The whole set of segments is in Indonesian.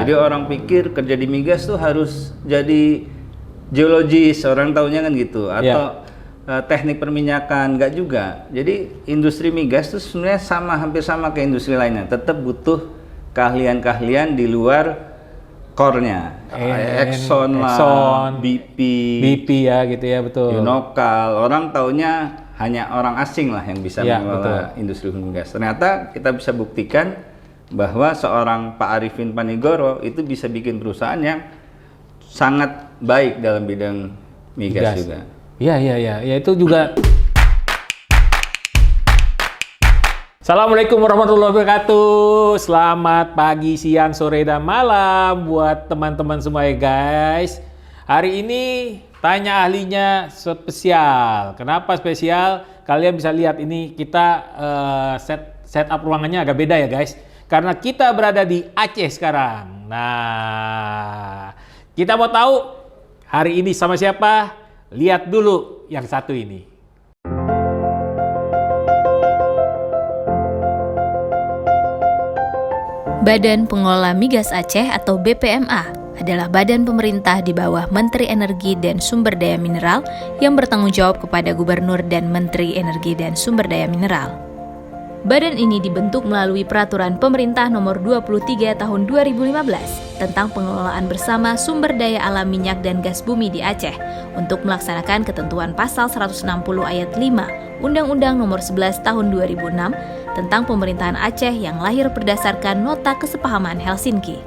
Jadi orang pikir kerja di migas tuh harus jadi geologis, orang taunya kan gitu, atau teknik perminyakan, nggak juga. Jadi industri migas tuh sebenarnya hampir sama kayak industri lainnya, tetap butuh keahlian-keahlian di luar core-nya. Exxon, BP ya gitu ya, betul. Unokal, orang taunya hanya orang asing lah yang bisa mengelola industri hulu migas. Ternyata kita bisa buktikan bahwa seorang Pak Arifin Panigoro itu bisa bikin perusahaan yang sangat baik dalam bidang migas juga. Iya, itu juga. Assalamualaikum warahmatullahi wabarakatuh. Selamat pagi, siang, sore, dan malam buat teman-teman semua ya guys. Hari ini tanya ahlinya spesial. Kenapa spesial? Kalian bisa lihat ini kita setup ruangannya agak beda ya guys. Karena kita berada di Aceh sekarang. Nah, kita mau tahu hari ini sama siapa? Lihat dulu yang satu ini. Badan Pengelola Migas Aceh atau BPMA adalah badan pemerintah di bawah Menteri Energi dan Sumber Daya Mineral yang bertanggung jawab kepada Gubernur dan Menteri Energi dan Sumber Daya Mineral. Badan ini dibentuk melalui Peraturan Pemerintah Nomor 23 Tahun 2015 tentang pengelolaan bersama sumber daya alam minyak dan gas bumi di Aceh untuk melaksanakan ketentuan Pasal 160 Ayat 5 Undang-Undang Nomor 11 Tahun 2006 tentang pemerintahan Aceh yang lahir berdasarkan Nota Kesepahaman Helsinki.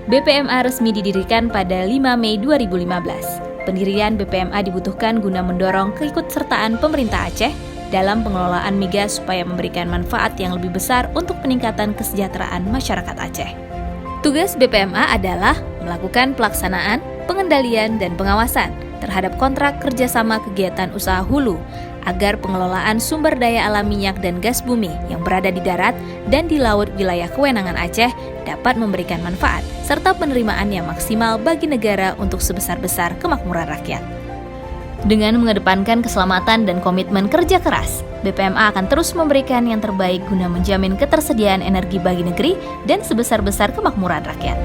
BPMA resmi didirikan pada 5 Mei 2015. Pendirian BPMA dibutuhkan guna mendorong keikutsertaan pemerintah Aceh dalam pengelolaan migas supaya memberikan manfaat yang lebih besar untuk peningkatan kesejahteraan masyarakat Aceh. Tugas BPMA adalah melakukan pelaksanaan, pengendalian, dan pengawasan terhadap kontrak kerjasama kegiatan usaha hulu agar pengelolaan sumber daya alam minyak dan gas bumi yang berada di darat dan di laut wilayah kewenangan Aceh dapat memberikan manfaat serta penerimaan yang maksimal bagi negara untuk sebesar-besar kemakmuran rakyat. Dengan mengedepankan keselamatan dan komitmen kerja keras, BPMA akan terus memberikan yang terbaik guna menjamin ketersediaan energi bagi negeri dan sebesar-besar kemakmuran rakyat.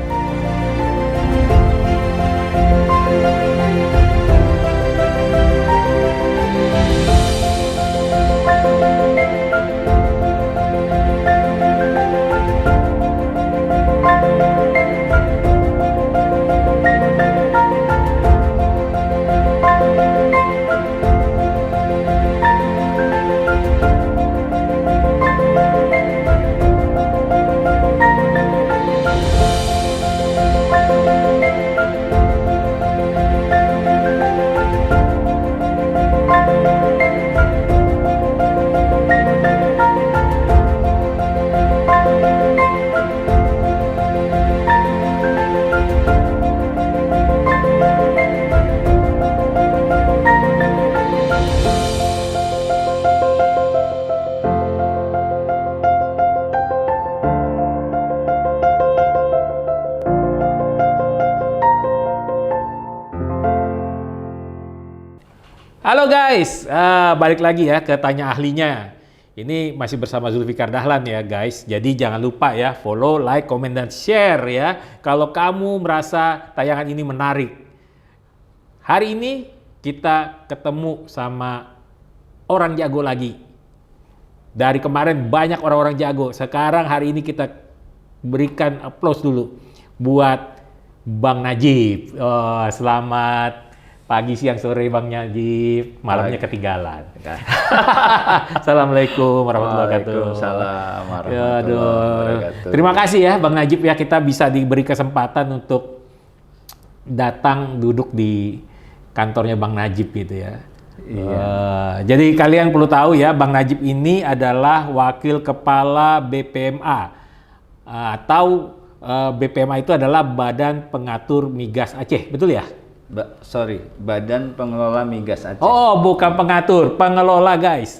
Halo guys, balik lagi ya ke Tanya Ahlinya. Ini masih bersama Zulfikar Dahlan ya guys. Jadi jangan lupa ya follow, like, komen, dan share ya. Kalau kamu merasa tayangan ini menarik. Hari ini kita ketemu sama orang jago lagi. Dari kemarin banyak orang-orang jago. Sekarang hari ini kita berikan aplaus dulu buat Bang Najib. Selamat pagi, siang, sore Bang Najib, malamnya ketinggalan. Assalamualaikum warahmatullahi wabarakatuh. Waalaikumsalam warahmatullahi wabarakatuh. Terima kasih ya Bang Najib ya, kita bisa diberi kesempatan untuk datang duduk di kantornya Bang Najib gitu ya. Iya. Jadi kalian perlu tahu ya, Bang Najib ini adalah Wakil Kepala BPMA atau BPMA itu adalah Badan Pengatur Migas Aceh, betul ya? Badan Pengelola Migas Aceh. Oh, bukan pengatur, pengelola guys.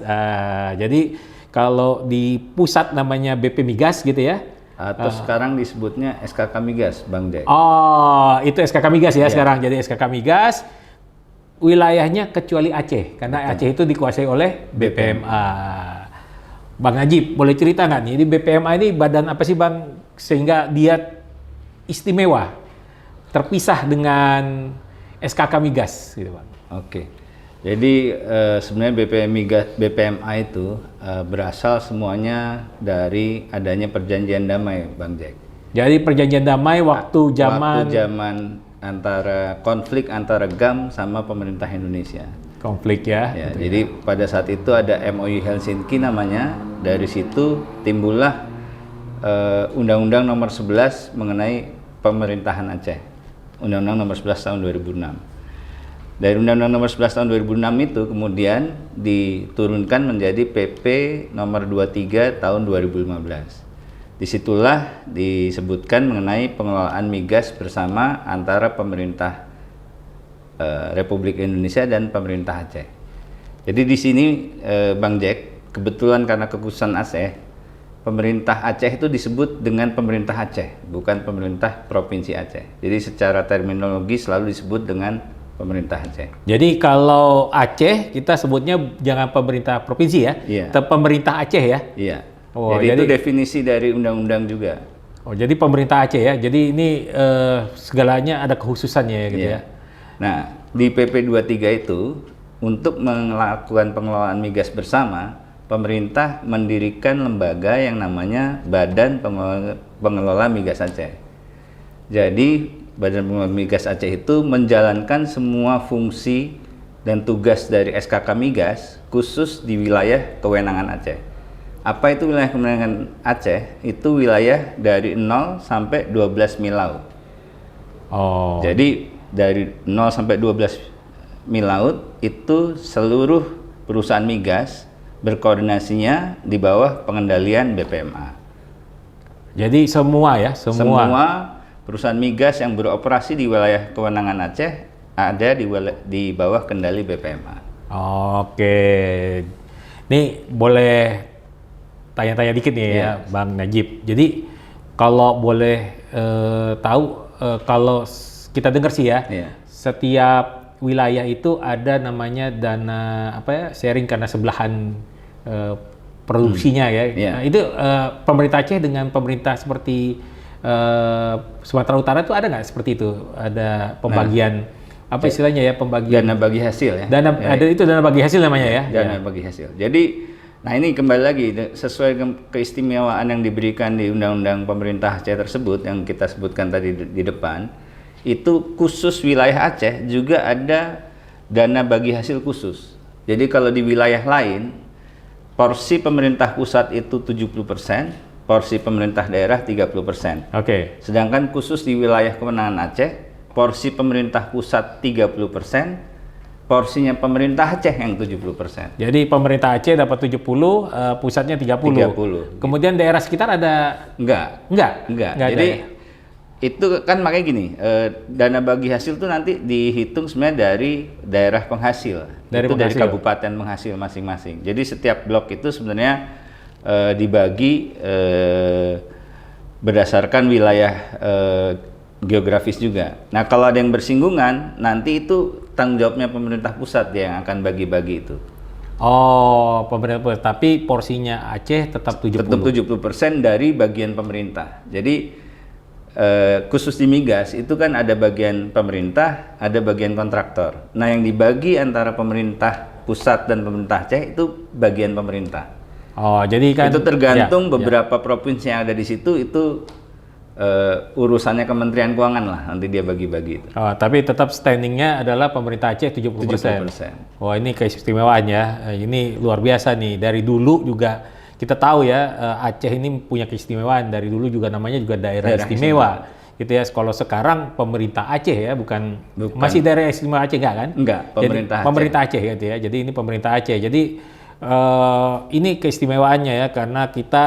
Jadi kalau di pusat namanya BP Migas gitu ya. Atau sekarang disebutnya SKK Migas, Bang Jai. Oh, itu SKK Migas ya sekarang. Jadi SKK Migas wilayahnya kecuali Aceh, karena Aceh itu dikuasai oleh BPMA. Bang Najib, boleh cerita nggak nih? Ini BPMA ini badan apa sih Bang? Sehingga dia istimewa, terpisah dengan SKK Migas, gitu Bang. Oke. Jadi sebenarnya BPMA itu berasal semuanya dari adanya perjanjian damai, Bang Jack. Jadi perjanjian damai waktu zaman antara konflik antara GAM sama pemerintah Indonesia. konflik ya. Ya, jadi pada saat itu ada MOU Helsinki namanya. Dari situ timbullah Undang-Undang Nomor 11 mengenai pemerintahan Aceh. Undang-Undang Nomor 11 tahun 2006. Dari Undang-Undang Nomor 11 tahun 2006 itu kemudian diturunkan menjadi PP Nomor 23 tahun 2015. Disitulah disebutkan mengenai pengelolaan migas bersama antara pemerintah Republik Indonesia dan pemerintah Aceh. Jadi di sini Bang Jack, kebetulan karena kekhususan Aceh, pemerintah Aceh itu disebut dengan pemerintah Aceh, bukan pemerintah Provinsi Aceh. Jadi secara terminologi selalu disebut dengan pemerintah Aceh. Jadi kalau Aceh kita sebutnya jangan pemerintah provinsi ya, Iya. pemerintah Aceh ya. Iya. Oh, jadi itu jadi- definisi dari undang-undang juga. Oh, jadi pemerintah Aceh ya. Jadi ini segalanya ada kekhususannya ya gitu Iya. ya. Nah, di PP 23 itu untuk melakukan pengelolaan migas bersama, pemerintah mendirikan lembaga yang namanya Badan Pengelola Migas Aceh. Jadi, Badan Pengelola Migas Aceh itu menjalankan semua fungsi dan tugas dari SKK Migas khusus di wilayah kewenangan Aceh. Apa itu wilayah kewenangan Aceh? Itu wilayah dari 0 sampai 12 mil laut. Oh. Jadi dari 0 sampai 12 mil laut itu seluruh perusahaan migas berkoordinasinya di bawah pengendalian BPMA. Jadi semua ya, semua. Semua perusahaan migas yang beroperasi di wilayah kewenangan Aceh ada di bawah kendali BPMA. Oke. Nih boleh tanya-tanya dikit nih ya, Iya. Bang Najib. Jadi kalau boleh tahu, kalau kita dengar sih ya, Iya. setiap wilayah itu ada namanya dana apa ya, sharing karena sebelahan produksinya ya. Iya. Nah, itu pemerintah Aceh dengan pemerintah seperti Sumatera Utara itu ada nggak seperti itu? Ada pembagian apa istilahnya ya, pembagian Dana bagi hasil ya. dana Ya, ada itu dana bagi hasil namanya ya. dana bagi hasil. Jadi, nah ini kembali lagi sesuai keistimewaan yang diberikan di Undang-Undang Pemerintah Aceh tersebut yang kita sebutkan tadi di depan, itu khusus wilayah Aceh juga ada dana bagi hasil khusus. Jadi kalau di wilayah lain, porsi pemerintah pusat itu 70%, porsi pemerintah daerah 30%. Oke. Sedangkan khusus di wilayah kewenangan Aceh, porsi pemerintah pusat 30%, porsinya pemerintah Aceh yang 70%. Jadi pemerintah Aceh dapat 70, pusatnya 30. 30. Kemudian daerah sekitar ada Enggak. enggak ada Jadi ya? itu kan makanya gini, dana bagi hasil tuh nanti dihitung sebenarnya dari daerah penghasil. Dari Itu dari penghasil. kabupaten penghasil masing-masing. Jadi setiap blok itu sebenarnya dibagi berdasarkan wilayah geografis juga. Nah, kalau ada yang bersinggungan, nanti itu tanggung jawabnya pemerintah pusat yang akan bagi-bagi itu. Oh, pemerintah pusat, tapi porsinya Aceh tetap 70. Tetap 70% dari bagian pemerintah. Jadi khusus di migas itu kan ada bagian pemerintah, ada bagian kontraktor. Nah, yang dibagi antara pemerintah pusat dan pemerintah Aceh itu bagian pemerintah. Oh, jadi kan Itu tergantung ya, beberapa provinsi yang ada di situ itu urusannya Kementerian Keuangan lah, nanti dia bagi-bagi itu. Oh, tapi tetap standingnya adalah pemerintah Aceh 70%. 70%. Wah, ini keistimewaan ya. Ini luar biasa nih. Dari dulu juga kita tahu ya, Aceh ini punya keistimewaan. Dari dulu juga namanya juga daerah istimewa. Gitu ya. Kalau sekarang pemerintah Aceh ya, bukan. Masih daerah istimewa Aceh enggak kan? Enggak, Jadi, pemerintah Aceh gitu ya. Jadi ini pemerintah Aceh. Jadi ini keistimewaannya ya, karena kita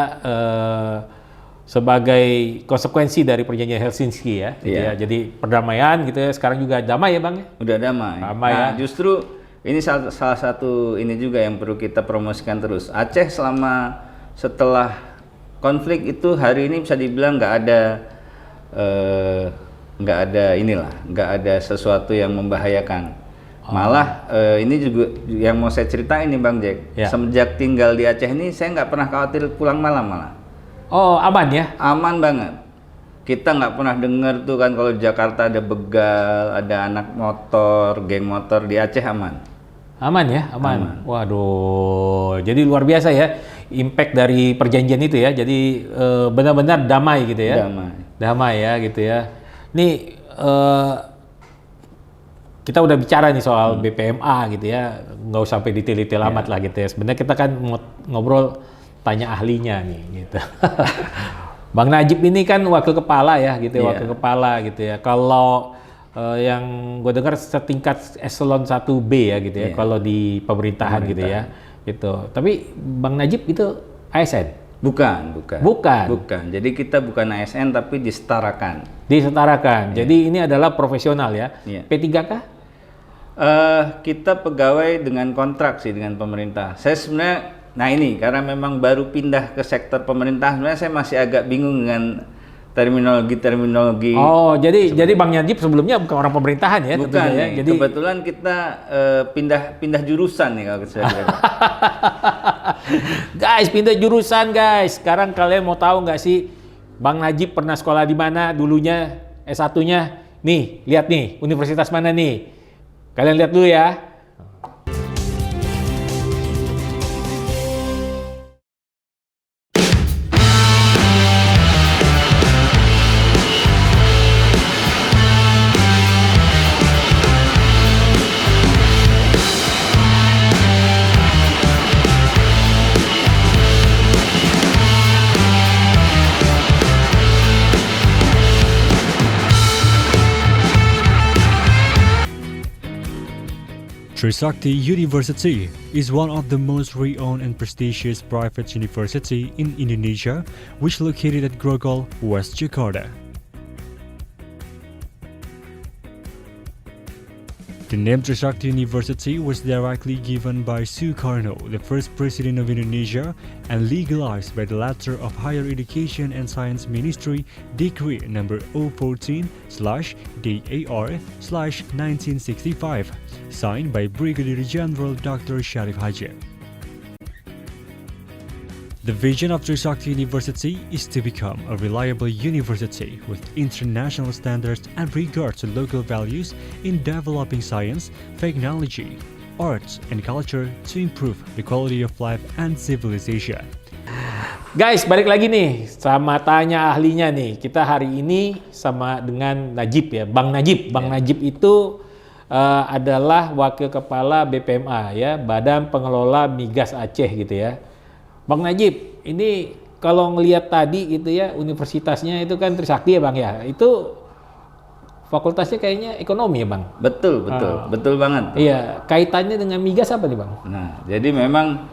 sebagai konsekuensi dari perjanjian Helsinki ya, gitu Iya. ya. Jadi perdamaian gitu ya. Sekarang juga damai ya Bang ya. Udah damai. Damai Nah, ya. justru ini salah satu ini juga yang perlu kita promosikan terus. Aceh setelah konflik itu hari ini bisa dibilang nggak ada sesuatu yang membahayakan. Malah ini juga yang mau saya ceritain nih Bang Jack. Ya. Semenjak tinggal di Aceh ini saya nggak pernah khawatir pulang malam malah. Oh, aman ya? Aman banget. kita nggak pernah dengar tuh kan kalau di Jakarta ada begal, ada anak motor, geng motor. Di Aceh aman. Aman ya, aman. Waduh, jadi luar biasa ya impact dari perjanjian itu ya. Jadi benar-benar damai gitu ya. Damai ya gitu ya. Nih kita udah bicara nih soal BPMA gitu ya, nggak usah sampai detail-detail amat lah gitu ya. Sebenarnya kita kan ngobrol tanya ahlinya nih gitu. Bang Najib ini kan wakil kepala ya gitu, wakil kepala gitu ya. Kalau yang gue dengar setingkat eselon 1B ya gitu ya, kalau di pemerintahan gitu ya. Gitu. Tapi Bang Najib itu ASN? Bukan. Jadi kita bukan ASN tapi disetarakan. Jadi ini adalah profesional ya. P3 kah? Kita pegawai dengan kontrak sih dengan pemerintah. Saya sebenarnya, nah ini karena memang baru pindah ke sektor pemerintah, sebenarnya saya masih agak bingung dengan terminologi. Oh, jadi Bang Najib sebelumnya bukan orang pemerintahan ya? Bukan ya. Jadi kebetulan kita pindah jurusan nih kalau saya bilang. Guys, pindah jurusan guys. Sekarang kalian mau tahu nggak sih Bang Najib pernah sekolah di mana dulunya S1-nya? Nih, lihat nih, universitas mana nih? Kalian lihat dulu ya. Trisakti University is one of the most renowned and prestigious private university in Indonesia, which located at Grogol, West Jakarta. The name Trisakti University was directly given by Sukarno, the first president of Indonesia, and legalized by the Letter of Higher Education and Science Ministry Decree number 014/DAR/1965, signed by Brigadier General Dr. Sharif Hajat. The vision of Trisakti University is to become a reliable university with international standards and regard to local values in developing science, technology, arts, and culture to improve the quality of life and civilization. Guys, balik lagi nih sama tanya ahlinya nih. Kita hari ini sama dengan Najib ya, Bang Najib. Bang Najib itu adalah wakil kepala BPMA ya, Badan Pengelola Migas Aceh gitu ya. Bang Najib, ini kalau ngelihat tadi gitu ya, universitasnya itu kan Trisakti ya Bang ya, itu fakultasnya kayaknya ekonomi ya Bang? Betul banget. Iya, kaitannya dengan migas apa nih Bang? Nah, jadi memang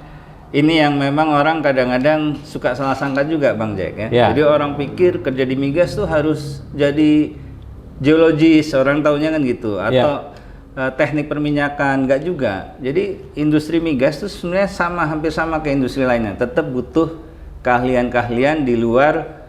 ini yang memang orang kadang-kadang suka salah sangka juga Bang Jack ya. Jadi orang pikir kerja di migas tuh harus jadi geologis, orang taunya kan gitu, atau teknik perminyakan, nggak juga. Jadi industri migas itu sebenarnya hampir sama kayak industri lainnya, tetap butuh keahlian-keahlian di luar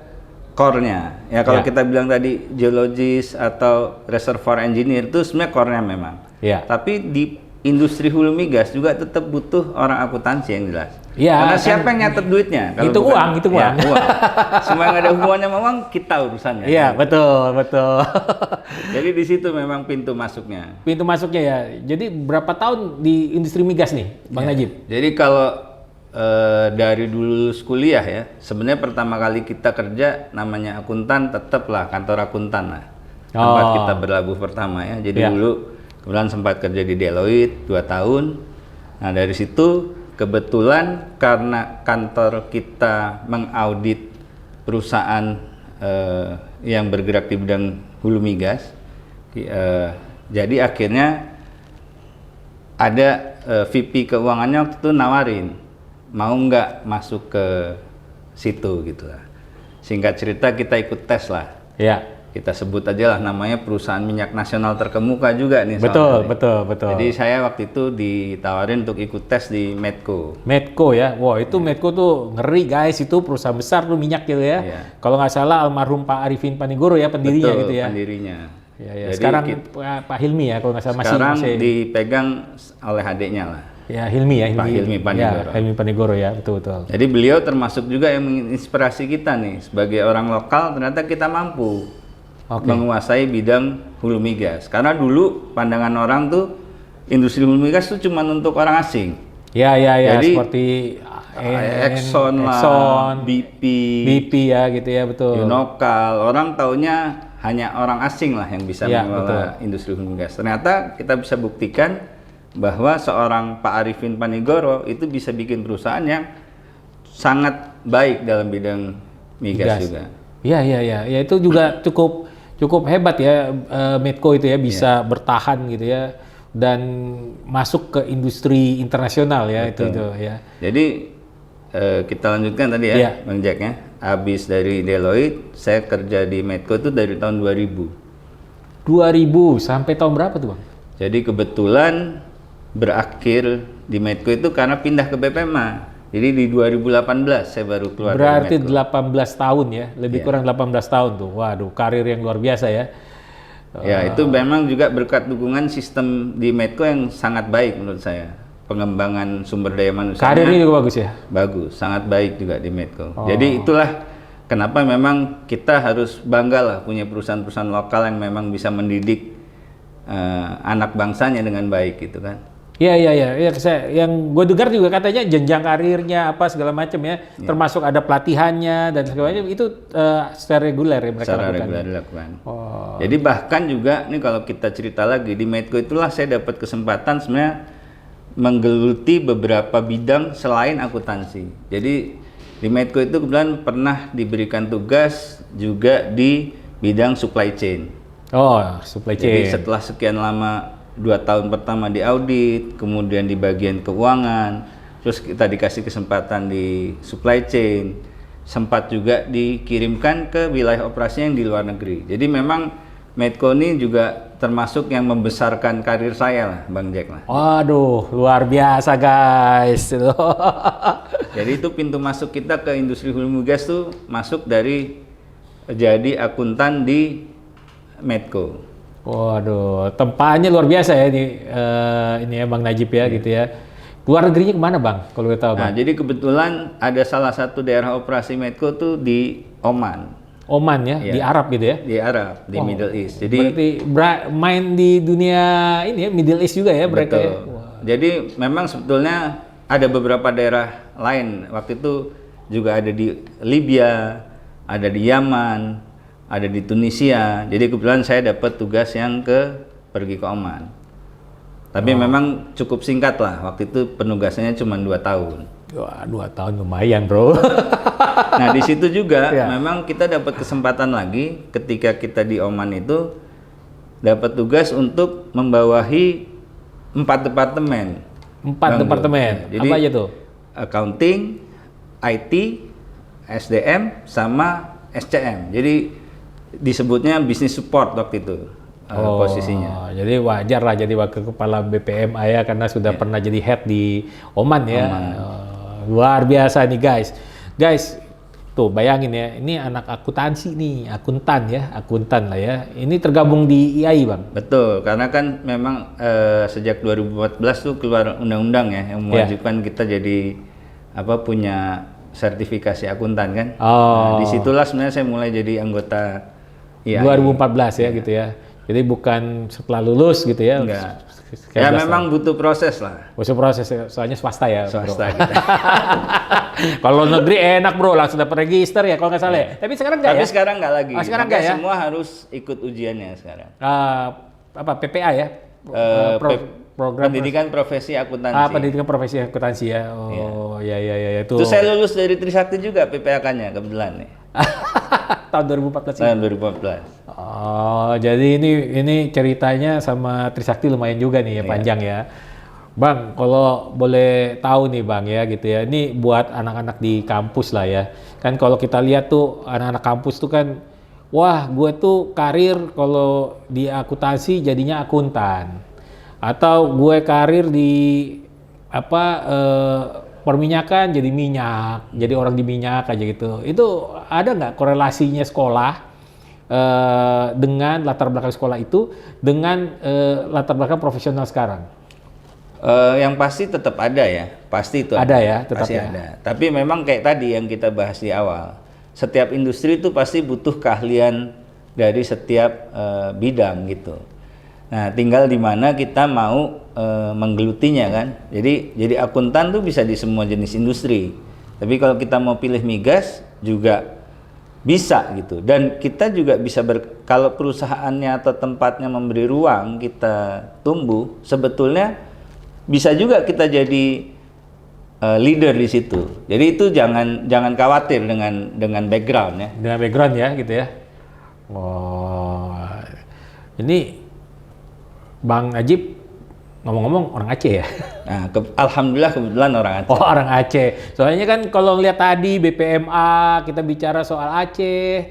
core-nya. Ya kalau kita bilang tadi geologis atau reservoir engineer itu sebenarnya core-nya memang. Tapi di industri hulu migas juga tetap butuh orang akuntansi yang jelas. Karena siapa yang nyatet duitnya? Kalau itu uang. uang. Semua yang ada hubungannya sama uang, kita urusannya. Iya, betul. Jadi di situ memang pintu masuknya. Pintu masuknya ya. Jadi berapa tahun di industri migas nih, Bang Najib? Jadi kalau dari dulu kuliah ya, sebenarnya pertama kali kita kerja namanya akuntan, tetaplah kantor akuntan lah. Tempat kita berlabuh pertama ya. Jadi dulu kebetulan sempat kerja di Deloitte 2 tahun. Nah dari situ kebetulan karena kantor kita mengaudit perusahaan yang bergerak di bidang hulu migas, jadi akhirnya ada VP keuangannya waktu itu nawarin mau nggak masuk ke situ gitu lah. Singkat cerita kita ikut tes lah. Kita sebut aja lah namanya perusahaan minyak nasional terkemuka juga nih. Betul. Jadi saya waktu itu ditawarin untuk ikut tes di Medco. Medco ya, wah itu Medco tuh ngeri guys, itu perusahaan besar tuh minyak gitu ya. Kalau nggak salah almarhum Pak Arifin Panigoro ya pendirinya gitu ya. Pendirinya. Jadi sekarang Pak Hilmi ya kalau nggak salah masih dipegang oleh adiknya lah. Ya, Hilmi ya, Pak Hilmi Panigoro. Ya, Hilmi Panigoro ya, betul. Jadi beliau termasuk juga yang menginspirasi kita nih sebagai orang lokal, ternyata kita mampu menguasai bidang hulu migas. Karena dulu pandangan orang tuh industri hulu migas tuh cuma untuk orang asing. Ya, Jadi, seperti Exxon lah, BP ya gitu ya, betul. Unokal, orang taunya hanya orang asing lah yang bisa Ya, mengelola industri hulu migas. Ternyata kita bisa buktikan bahwa seorang Pak Arifin Panigoro itu bisa bikin perusahaan yang sangat baik dalam bidang migas juga. Iya, ya itu juga cukup hebat ya, Medco itu ya bisa bertahan gitu ya dan masuk ke industri internasional ya. Betul. itu ya. Jadi kita lanjutkan tadi ya, Bang Jack ya. Habis dari Deloitte, saya kerja di Medco itu dari tahun 2000. 2000 sampai tahun berapa tuh, Bang? Jadi kebetulan berakhir di Medco itu karena pindah ke BPMA. Jadi di 2018 saya baru keluar Berarti dari Medco. 18 tahun ya, lebih kurang 18 tahun tuh. Waduh, karir yang luar biasa ya. Ya, itu memang juga berkat dukungan sistem di Medco yang sangat baik menurut saya. Pengembangan sumber daya manusia. Karirnya juga bagus ya? Bagus, sangat baik juga di Medco. Jadi itulah kenapa memang kita harus bangga lah punya perusahaan-perusahaan lokal yang memang bisa mendidik anak bangsanya dengan baik gitu kan. Iya, yang gue dengar juga katanya jenjang karirnya apa segala macam ya, termasuk ada pelatihannya dan segala macam itu secara reguler ya mereka secara lakukan. reguler dilakukan. Jadi bahkan juga nih kalau kita cerita lagi di Medco itulah saya dapat kesempatan sebenarnya menggeluti beberapa bidang selain akuntansi. Jadi di Medco itu kebetulan pernah diberikan tugas juga di bidang supply chain. Supply chain. Jadi setelah sekian lama 2 tahun pertama di audit, kemudian di bagian keuangan, terus kita dikasih kesempatan di supply chain, sempat juga dikirimkan ke wilayah operasi yang di luar negeri. Jadi memang Medco ini juga termasuk yang membesarkan karir saya lah, Bang Jack lah. Waduh, luar biasa guys. Jadi itu pintu masuk kita ke industri hulu migas tuh masuk dari jadi akuntan di Medco. Waduh, tempaannya luar biasa ya ini ya Bang Najib ya gitu ya. Luar negerinya kemana Bang? Kalau kita tahu Bang. Nah, jadi kebetulan ada salah satu daerah operasi Medco tuh di Oman. Oman ya, di Arab gitu ya? Di Arab, di Middle East. Jadi berarti main di dunia ini ya, Middle East juga ya mereka ya? Jadi memang sebetulnya ada beberapa daerah lain. Waktu itu juga ada di Libya, ada di Yaman, ada di Tunisia. Jadi kebetulan saya dapat tugas yang pergi ke Oman. Tapi memang cukup singkat lah. Waktu itu penugasannya cuma 2 tahun. Wah, 2 tahun lumayan bro. Nah di situ juga memang kita dapat kesempatan lagi ketika kita di Oman itu dapat tugas untuk membawahi 4 departemen. 4 departemen. Jadi, apa aja tuh? Accounting, IT, SDM, sama SCM. Jadi disebutnya business support waktu itu posisinya. Jadi wajar lah jadi wakil kepala BPMA ya karena sudah pernah jadi head di Oman ya. Luar biasa nih guys. Guys, tuh bayangin ya, ini anak akuntansi nih, akuntan lah ya. Ini tergabung di IAI Bang. Betul, karena kan memang sejak 2014 tuh keluar undang-undang ya yang mewajibkan kita jadi punya sertifikasi akuntan kan. Nah, disitulah sebenarnya saya mulai jadi anggota IAI. 2014 ya gitu ya. Jadi bukan setelah lulus gitu ya. Enggak. Ya memang butuh proses lah. Butuh proses soalnya swasta ya. Swasta bro. kita. Kalau negeri enak bro, langsung dapat register ya kalau nggak salah. Tapi sekarang nggak ya? Tapi sekarang nggak lagi. Sekarang nggak ya? Semua harus ikut ujiannya sekarang. PPA ya? Program pendidikan profesi akuntansi. Pendidikan profesi akuntansi ya. Ya itu. Itu saya lulus dari Trisakti juga PPAK-nya kebetulan nih. Tahun 2014 Tahun 2014. Jadi ini ceritanya sama Trisakti lumayan juga nih ya, panjang ya. Bang, kalau boleh tahu nih Bang ya gitu ya. Ini buat anak-anak di kampus lah ya. Kan kalau kita lihat tuh anak-anak kampus tuh kan wah, gue tuh karir kalau di akuntansi jadinya akuntan. Atau gue karir di perminyakan jadi minyak, jadi orang di minyak aja gitu. Itu ada nggak korelasinya sekolah dengan latar belakang sekolah itu dengan latar belakang profesional sekarang? Yang pasti tetap ada ya, pasti itu Ada ya, tetap pasti ya. ada. Tapi memang kayak tadi yang kita bahas di awal, setiap industri itu pasti butuh keahlian dari setiap bidang gitu. Nah, tinggal di mana kita mau menggelutinya kan. Jadi akuntan tuh bisa di semua jenis industri. Tapi kalau kita mau pilih migas juga bisa gitu. Dan kita juga bisa kalau perusahaannya atau tempatnya memberi ruang kita tumbuh, sebetulnya bisa juga kita jadi leader di situ. Jadi itu jangan khawatir dengan background ya. Dengan background ya gitu ya. Wah, ini Bang Najib ngomong-ngomong orang Aceh ya? Nah, alhamdulillah kebetulan orang Aceh. Oh, orang Aceh. Soalnya kan kalau lihat tadi BPMA kita bicara soal Aceh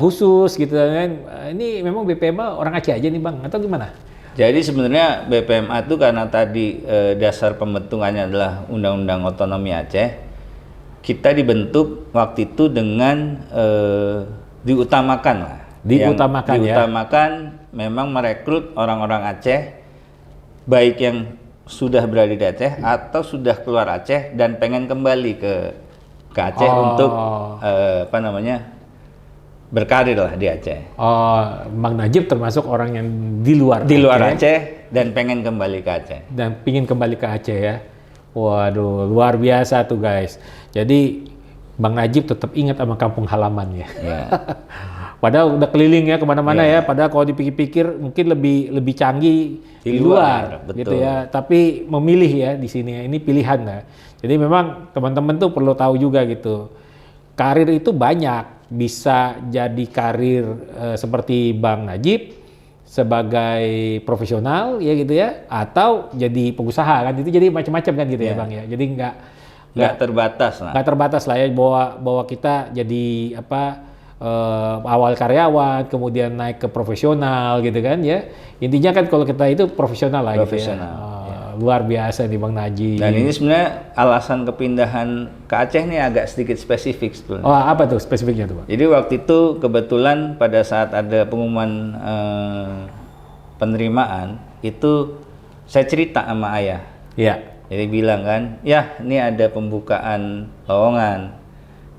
khusus gitu kan. Ini memang BPMA orang Aceh aja nih Bang atau gimana? Jadi sebenarnya BPMA itu karena tadi dasar pembentukannya adalah Undang-Undang Otonomi Aceh, kita dibentuk waktu itu dengan diutamakan lah. Diutamakan memang merekrut orang-orang Aceh, baik yang sudah berada di Aceh atau sudah keluar Aceh dan pengen kembali ke Aceh untuk berkarir lah di Aceh. Oh, Bang Najib termasuk orang yang di luar Aceh dan pengen kembali ke Aceh. Dan pingin kembali ke Aceh ya. Waduh, luar biasa tuh guys. Jadi Bang Najib tetap ingat sama kampung halamannya. Ya. Padahal udah keliling ya kemana-mana ya. Padahal kalau dipikir-pikir mungkin lebih canggih di luar gitu ya. Tapi memilih ya di sini. Ini pilihan ya. Jadi memang teman-teman tuh perlu tahu juga gitu. Karir itu banyak. Bisa jadi karir seperti Bang Najib sebagai profesional ya gitu ya, atau jadi pengusaha kan, itu jadi macam-macam kan gitu ya Bang ya. Jadi nggak terbatas lah ya bahwa kita jadi awal karyawan kemudian naik ke profesional gitu kan ya. Intinya kan kalau kita itu profesional lah gitu ya. Luar biasa nih Bang Najib. Dan ini sebenarnya alasan kepindahan ke Aceh nih agak sedikit spesifik sebetulnya. Oh, apa tuh spesifiknya tuh Bang? Jadi waktu itu kebetulan pada saat ada pengumuman penerimaan itu saya cerita sama ayah. Iya. Jadi bilang kan, ya ini ada pembukaan lowongan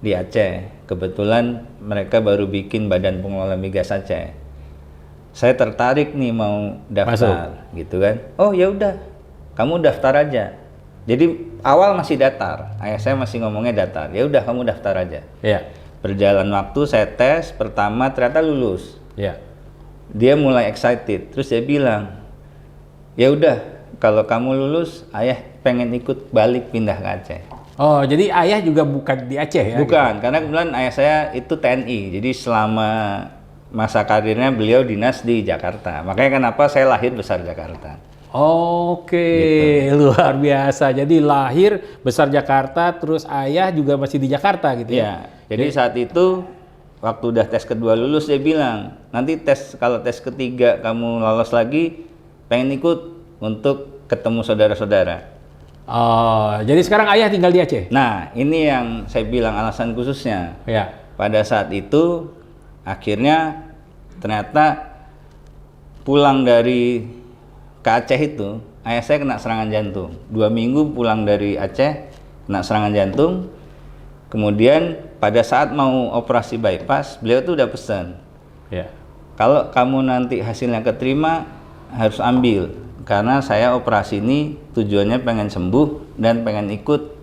di Aceh. Kebetulan mereka baru bikin Badan Pengelola Migas Aceh. Saya tertarik nih mau daftar, gitu kan? Oh ya udah. Kamu daftar aja. Jadi awal masih datar, ayah saya masih ngomongnya datar. Ya udah kamu daftar aja. Iya. Berjalan waktu saya tes pertama ternyata lulus. Iya. Dia mulai excited. Terus dia bilang, ya udah kalau kamu lulus, ayah pengen ikut balik pindah ke Aceh. Oh jadi ayah juga bukan di Aceh ya? Bukan, karena kebetulan ayah saya itu TNI. Jadi selama masa karirnya beliau dinas di Jakarta. Makanya kenapa saya lahir besar Jakarta. Oke, gitu. Luar biasa. Jadi lahir besar Jakarta, terus ayah juga masih di Jakarta gitu ya? Jadi saat itu waktu udah tes kedua lulus dia bilang, nanti kalau tes ketiga kamu lolos lagi, pengen ikut untuk ketemu saudara-saudara. Oh, jadi sekarang ayah tinggal di Aceh? Nah, ini yang saya bilang alasan khususnya. Ya. Pada saat itu akhirnya ternyata pulang dari ke Aceh itu, ayah saya kena serangan jantung. 2 minggu pulang dari Aceh, kena serangan jantung. Kemudian pada saat mau operasi bypass, beliau tuh udah pesan. Ya. Kalau kamu nanti hasilnya keterima, harus ambil. Karena saya operasi ini tujuannya pengen sembuh dan pengen ikut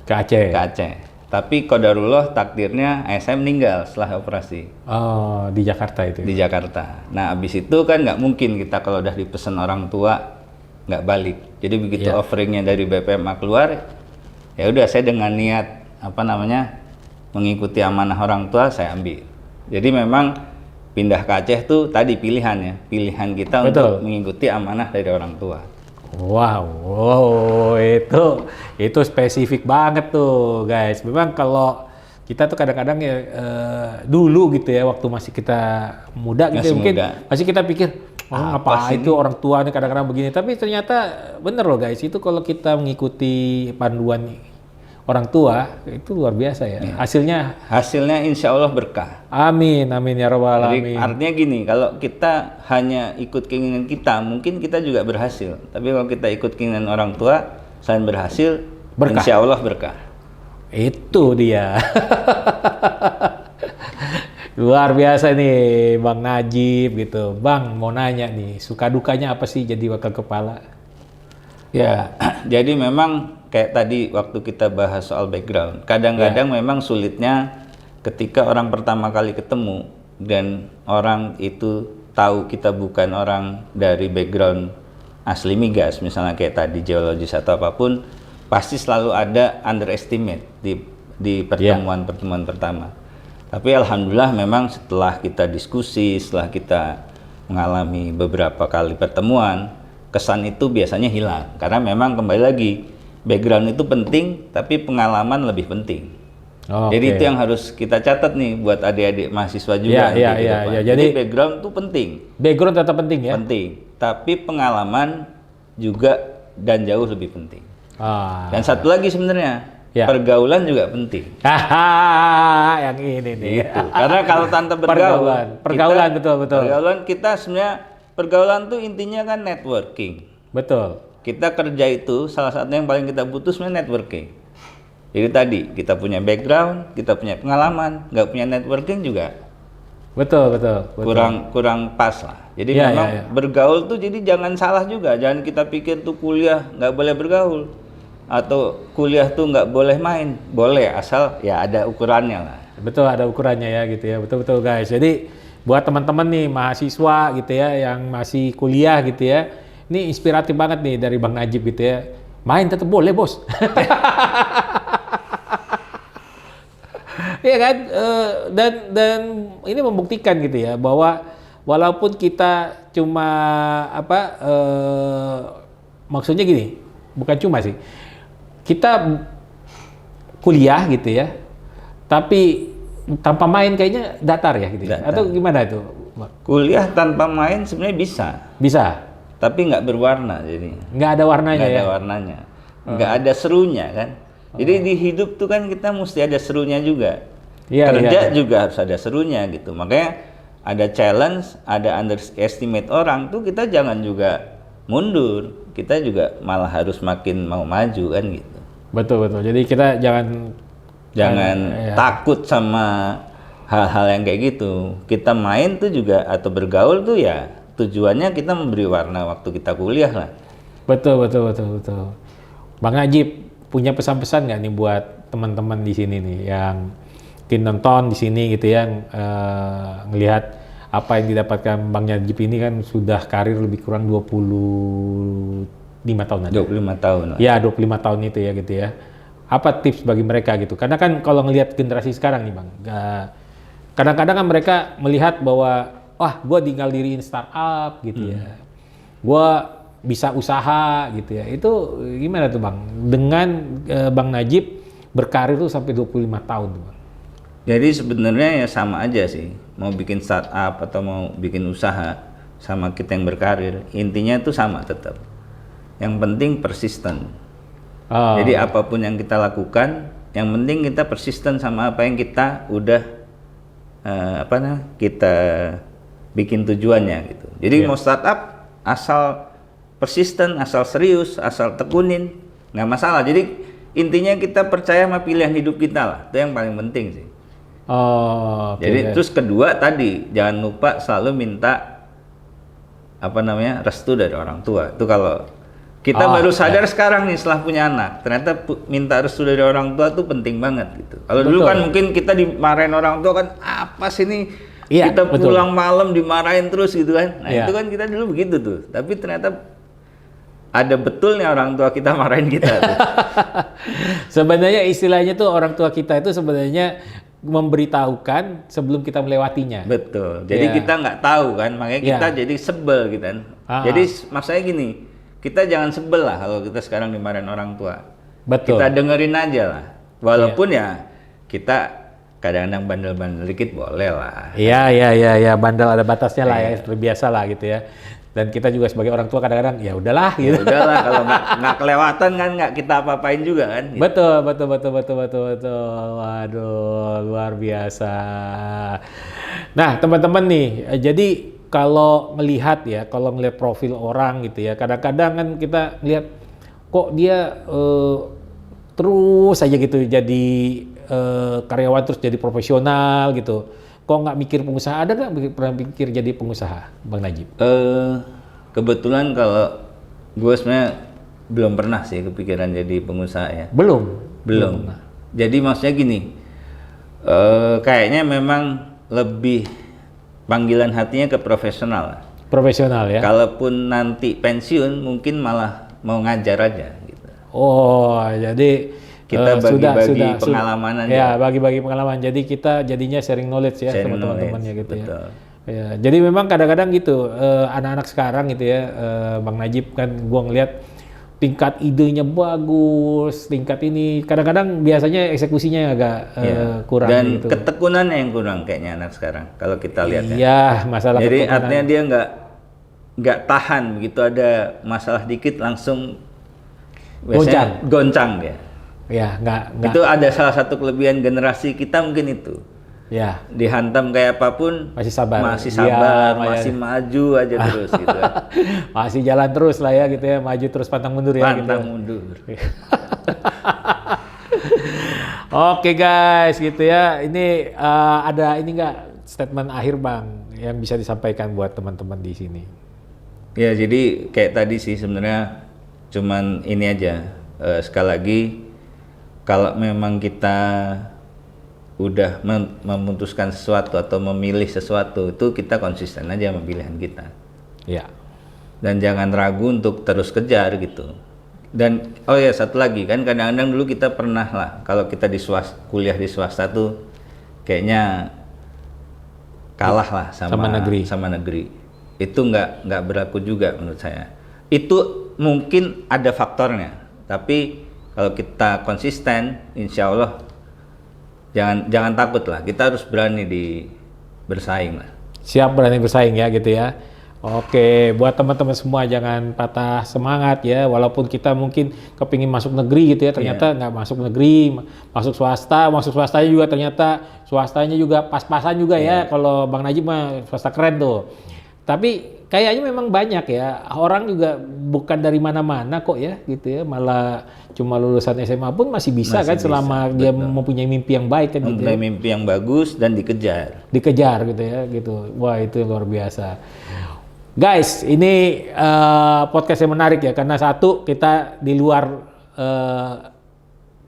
ke Aceh. Tapi qadarullah takdirnya ayah saya meninggal setelah operasi. Oh, di Jakarta itu? Di Jakarta. Nah, abis itu kan nggak mungkin kita kalau udah dipesan orang tua nggak balik. Jadi begitu offeringnya dari BPMA keluar, ya udah saya dengan niat mengikuti amanah orang tua saya ambil. Jadi memang pindah ke Aceh tuh tadi pilihan kita untuk mengikuti amanah dari orang tua. Wow, itu spesifik banget tuh guys. Memang kalau kita tuh kadang-kadang ya dulu gitu ya, waktu masih kita muda gitu mungkin masih kita pikir apa itu orang tua nih kadang-kadang begini. Tapi ternyata bener loh guys, itu kalau kita mengikuti panduan orang tua itu luar biasa ya. Hasilnya insya Allah berkah. Amin, amin ya rabbal Jadi alamin. artinya gini, kalau kita hanya ikut keinginan kita, mungkin kita juga berhasil. Tapi kalau kita ikut keinginan orang tua, selain berhasil, Berkah. insya Allah berkah. Itu dia. Luar biasa nih Bang Najib gitu. Bang mau nanya nih, suka dukanya apa sih jadi wakil kepala? Ya, jadi memang kayak tadi waktu kita bahas soal background, kadang-kadang memang sulitnya ketika orang pertama kali ketemu dan orang itu tahu kita bukan orang dari background asli migas, misalnya kayak tadi geologis atau apapun, pasti selalu ada underestimate di pertemuan-pertemuan pertama. Tapi alhamdulillah memang setelah kita diskusi, setelah kita mengalami beberapa kali pertemuan, kesan itu biasanya hilang. Karena memang kembali lagi, background itu penting, tapi pengalaman lebih penting. Jadi itu yang harus kita catat nih buat adik-adik mahasiswa juga. Jadi background itu penting. Background tetap penting ya? Penting. Tapi pengalaman juga dan jauh lebih penting. Dan satu lagi sebenarnya, pergaulan juga penting. Yang ini nih. Gitu. Karena kalau tanpa pergaulan betul. Pergaulan kita sebenarnya, pergaulan tuh intinya kan networking. Betul. Kita kerja itu salah satu yang paling kita butuh sebenarnya networking. Jadi tadi kita punya background, kita punya pengalaman, nggak punya networking juga. Betul. Kurang pas lah. Jadi memang bergaul tuh jadi jangan salah juga. Jangan kita pikir tuh kuliah nggak boleh bergaul atau kuliah tuh nggak boleh main. Boleh asal ya ada ukurannya lah. Betul, ada ukurannya ya gitu ya. Betul guys. Jadi buat teman-teman nih mahasiswa gitu ya yang masih kuliah gitu ya, ini inspiratif banget nih dari Bang Najib gitu ya. Main tetap boleh bos. Iya kan, dan ini membuktikan gitu ya bahwa walaupun kita cuma maksudnya gini, bukan cuma sih, kita kuliah gitu ya, tapi tanpa main kayaknya datar ya gitu. Datar. Atau gimana itu? Kuliah tanpa main sebenarnya bisa, tapi nggak berwarna. Jadi nggak ada warnanya nggak ada ya. warnanya, nggak ada serunya kan. Jadi di hidup tuh kan kita mesti ada serunya juga. Kerja juga harus ada serunya gitu. Makanya ada challenge, ada underestimate orang tuh kita jangan juga mundur. Kita juga malah harus makin mau maju kan gitu. Betul. Jadi kita jangan takut sama hal-hal yang kayak gitu. Kita main tuh juga atau bergaul tuh ya tujuannya kita memberi warna waktu kita kuliah lah. Betul. Bang Najib punya pesan-pesan nggak nih buat teman-teman di sini nih yang mungkin nonton di sini gitu ya, ngelihat apa yang didapatkan Bang Najib ini kan sudah karir lebih kurang 25 tahun aja. 25 tahun lah. Ya 25 tahun itu ya gitu ya. Apa tips bagi mereka gitu? Karena kan kalau ngelihat generasi sekarang nih Bang, kadang-kadang kan mereka melihat bahwa wah gue tinggal diriin startup gitu ya, gue bisa usaha gitu ya. Itu gimana tuh Bang? Dengan Bang Najib berkarir tuh sampai 25 tahun tuh Bang. Jadi sebenarnya ya sama aja sih, mau bikin startup atau mau bikin usaha sama kita yang berkarir, intinya itu sama tetap. Yang penting persisten. Jadi apapun yang kita lakukan, yang penting kita persisten sama apa yang kita udah kita bikin tujuannya gitu. Jadi mau startup asal persisten, asal serius, asal tekunin, nggak masalah. Jadi intinya kita percaya sama pilihan hidup kita lah, itu yang paling penting sih. Jadi terus kedua tadi jangan lupa selalu minta restu dari orang tua. Itu kalau kita baru sadar sekarang nih setelah punya anak, ternyata minta restu dari orang tua tuh penting banget gitu. Kalau dulu kan mungkin kita dimarahin orang tua kan, apa sih nih kita pulang malam dimarahin terus gitu kan. Nah itu kan kita dulu begitu tuh. Tapi ternyata ada betulnya orang tua kita marahin kita tuh. Sebenarnya istilahnya tuh orang tua kita itu sebenarnya memberitahukan sebelum kita melewatinya. Betul. Jadi kita nggak tahu kan, makanya kita jadi sebel gitu kan. Jadi maksudnya gini, kita jangan sebel lah kalau kita sekarang dimarahin orang tua. Betul. Kita dengerin aja lah. Walaupun ya kita kadang-kadang bandel-bandel dikit boleh lah. Iya, bandel ada batasnya lah ya, seperti biasa lah gitu ya. Dan kita juga sebagai orang tua kadang-kadang ya udahlah Ya gitu. udahlah, kalau nggak kelewatan kan nggak kita apa-apain juga kan. Gitu. Betul. Waduh, luar biasa. Nah, teman-teman nih, jadi kalau ngelihat profil orang gitu ya, kadang-kadang kan kita lihat kok dia terus aja gitu jadi karyawan terus jadi profesional gitu. Kok nggak mikir pengusaha? Ada nggak pernah pikir jadi pengusaha, Bang Najib? Kebetulan kalau gue sebenarnya belum pernah sih kepikiran jadi pengusaha ya. Belum. Jadi maksudnya gini, kayaknya memang lebih panggilan hatinya ke profesional. Profesional ya. Kalaupun nanti pensiun mungkin malah mau ngajar aja gitu. Oh, jadi Kita bagi-bagi sudah. pengalaman aja. Ya, bagi-bagi pengalaman. Jadi kita jadinya sharing knowledge ya Sharing sama teman-temannya knowledge, gitu betul. ya. Jadi memang kadang-kadang gitu anak-anak sekarang gitu ya, Bang Najib kan gua ngeliat tingkat idenya bagus, tingkat ini kadang-kadang biasanya eksekusinya agak kurang Dan gitu. ketekunannya yang kurang kayaknya anak sekarang kalau kita lihat ya. Iya, masalah Jadi ketekunan. artinya dia nggak tahan begitu ada masalah dikit langsung biasanya goncang dia. Ya, nggak. Itu ada salah satu kelebihan generasi kita mungkin itu. Ya, Dihantam kayak apapun masih sabar. masih Iya, masih maju aja terus gitu. masih jalan terus lah ya gitu ya, maju terus pantang mundur ya gitu. Pantang mundur. Oke guys, gitu ya. Ini ada ini nggak statement akhir Bang yang bisa disampaikan buat teman-teman di sini? Ya jadi kayak tadi sih sebenarnya cuman ini aja sekali lagi kalau memang kita udah memutuskan sesuatu atau memilih sesuatu itu kita konsisten aja sama pilihan kita. Ya. Dan jangan ragu untuk terus kejar gitu. Dan oh ya satu lagi kan kadang-kadang dulu kita pernah lah kalau kita di kuliah di swasta tuh kayaknya kalah lah sama negeri. Itu nggak berlaku juga menurut saya. Itu mungkin ada faktornya, tapi kalau kita konsisten, insya Allah jangan takut lah. Kita harus berani bersaing lah. Siap berani bersaing ya gitu ya. Oke, buat teman-teman semua jangan patah semangat ya. Walaupun kita mungkin kepingin masuk negeri gitu ya, ternyata nggak masuk negeri, masuk swastanya juga ternyata swastanya juga pas-pasan juga ya. Kalau Bang Najib mah swasta keren tuh. Tapi kayaknya memang banyak ya, orang juga bukan dari mana-mana kok ya gitu ya, malah cuma lulusan SMA pun masih bisa kan selama dia mempunyai mimpi yang baik kan gitu. Mempunyai mimpi yang bagus dan dikejar. Dikejar gitu ya gitu. Wah itu luar biasa. Guys, ini podcast yang menarik ya karena satu kita di luar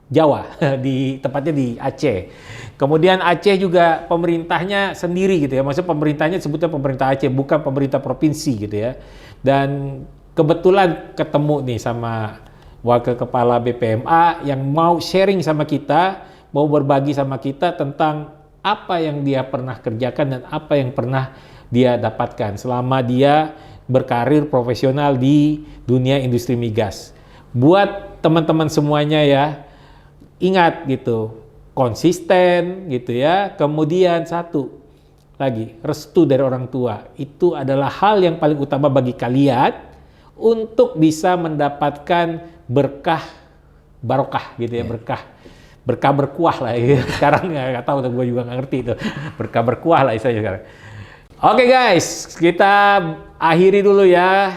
Jawa, tepatnya di Aceh. Kemudian Aceh juga pemerintahnya sendiri gitu ya. Maksudnya pemerintahnya sebutnya pemerintah Aceh, bukan pemerintah provinsi gitu ya. Dan kebetulan ketemu nih sama wakil kepala BPMA yang mau sharing sama kita, mau berbagi sama kita tentang apa yang dia pernah kerjakan dan apa yang pernah dia dapatkan selama dia berkarir profesional di dunia industri migas. Buat teman-teman semuanya ya, ingat gitu, konsisten gitu ya. Kemudian satu lagi, restu dari orang tua. Itu adalah hal yang paling utama bagi kalian untuk bisa mendapatkan barokah gitu ya, berkah berkuah lah ya. Sekarang nggak tahu, gue juga nggak ngerti itu. Berkah berkuah lah istilahnya sekarang. Oke guys, kita akhiri dulu ya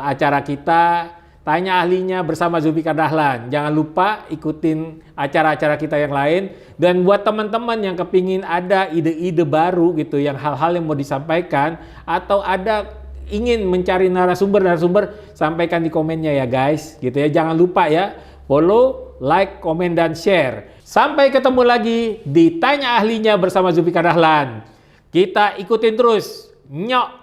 acara kita. Tanya ahlinya bersama Zulfikar Dahlan. Jangan lupa ikutin acara-acara kita yang lain. Dan buat teman-teman yang kepingin ada ide-ide baru gitu, yang hal-hal yang mau disampaikan, atau ada ingin mencari narasumber, sampaikan di komennya ya guys. Gitu ya. Jangan lupa ya, follow, like, komen, dan share. Sampai ketemu lagi di Tanya Ahlinya bersama Zulfikar Dahlan. Kita ikutin terus. Nyok!